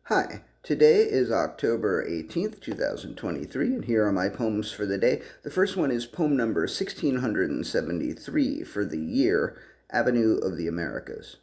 Hi, today is October 18th, 2023, and here are my poems for the day. The first one is poem number 1673 for the year, Avenue of the Americas.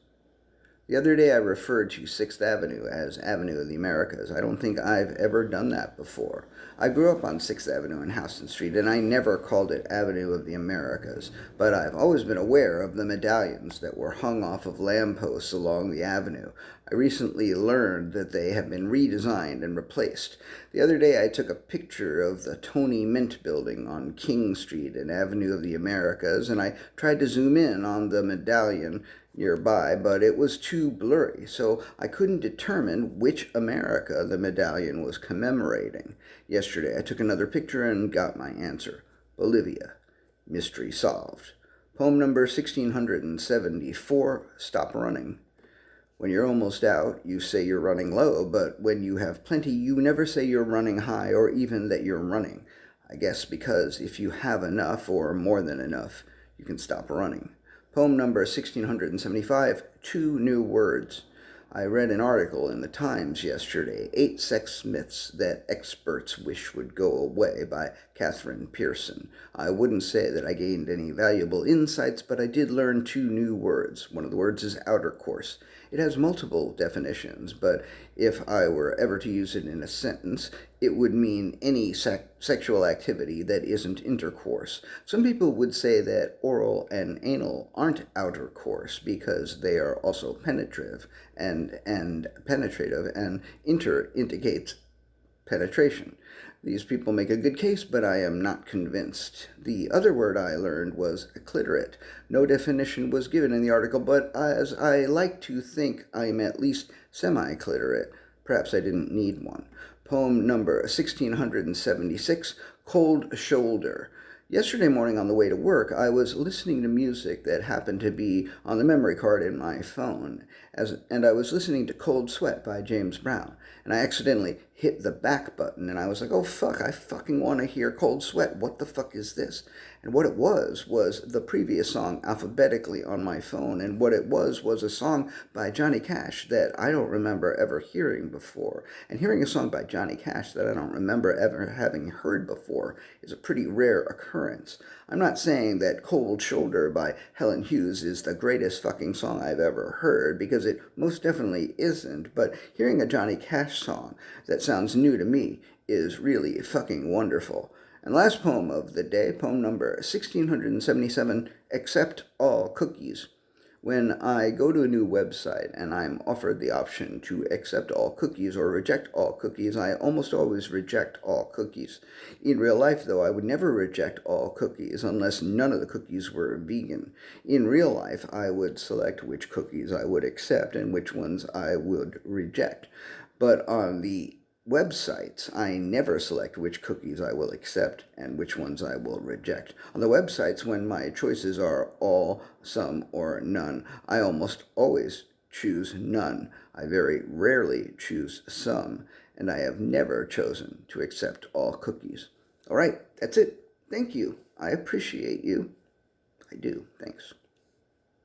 The other day I referred to 6th Avenue as Avenue of the Americas. I don't think I've ever done that before. I grew up on 6th Avenue and Houston Street, and I never called it Avenue of the Americas, but I've always been aware of the medallions that were hung off of lampposts along the avenue. I recently learned that they have been redesigned and replaced. The other day I took a picture of the Toney Mint building on King Street and Avenue of the Americas, and I tried to zoom in on the medallion nearby, but it was too blurry, so I couldn't determine which America the medallion was commemorating. Yesterday I took another picture and got my answer. Bolivia. Mystery solved. Poem number 1674, Stop Running. When you're almost out, you say you're running low, but when you have plenty, you never say you're running high or even that you're running. I guess because if you have enough or more than enough, you can stop running. Poem number 1675, Two New Words. I read an article in the Times yesterday, 8 Sex Myths That Experts Wish Would Go Away by Catherine Pearson. I wouldn't say that I gained any valuable insights, but I did learn 2 new words. One of the words is outer course. It has multiple definitions, but if I were ever to use it in a sentence, it would mean any sexual activity that isn't intercourse. Some people would say that oral and anal aren't outer course because they are also penetrative, and inter indicates penetration. These people make a good case, but I am not convinced. The other word I learned was clitorate. No definition was given in the article, but as I like to think I'm at least semi-clitorate, perhaps I didn't need one. Poem number 1676, Cold Shoulder. Yesterday morning on the way to work, I was listening to music that happened to be on the memory card in my phone, and I was listening to Cold Sweat by James Brown, and I accidentally hit the back button, and I was like, oh fuck, I fucking want to hear Cold Sweat, what the fuck is this? And what it was the previous song alphabetically on my phone, and what it was a song by Johnny Cash that I don't remember ever hearing before. And hearing a song by Johnny Cash that I don't remember ever having heard before is a pretty rare occurrence. I'm not saying that Cold Shoulder by Helen Hughes is the greatest fucking song I've ever heard, because it most definitely isn't, but hearing a Johnny Cash song that sounds new to me is really fucking wonderful. And last poem of the day, poem number 1677, Accept All Cookies. When I go to a new website and I'm offered the option to accept all cookies or reject all cookies, I almost always reject all cookies. In real life, though, I would never reject all cookies unless none of the cookies were vegan. In real life, I would select which cookies I would accept and which ones I would reject. But on the websites, I never select which cookies I will accept and which ones I will reject. On the websites, when my choices are all, some, or none, I almost always choose none. I very rarely choose some, and I have never chosen to accept all cookies. All right, that's it. Thank you. I appreciate you. I do. Thanks.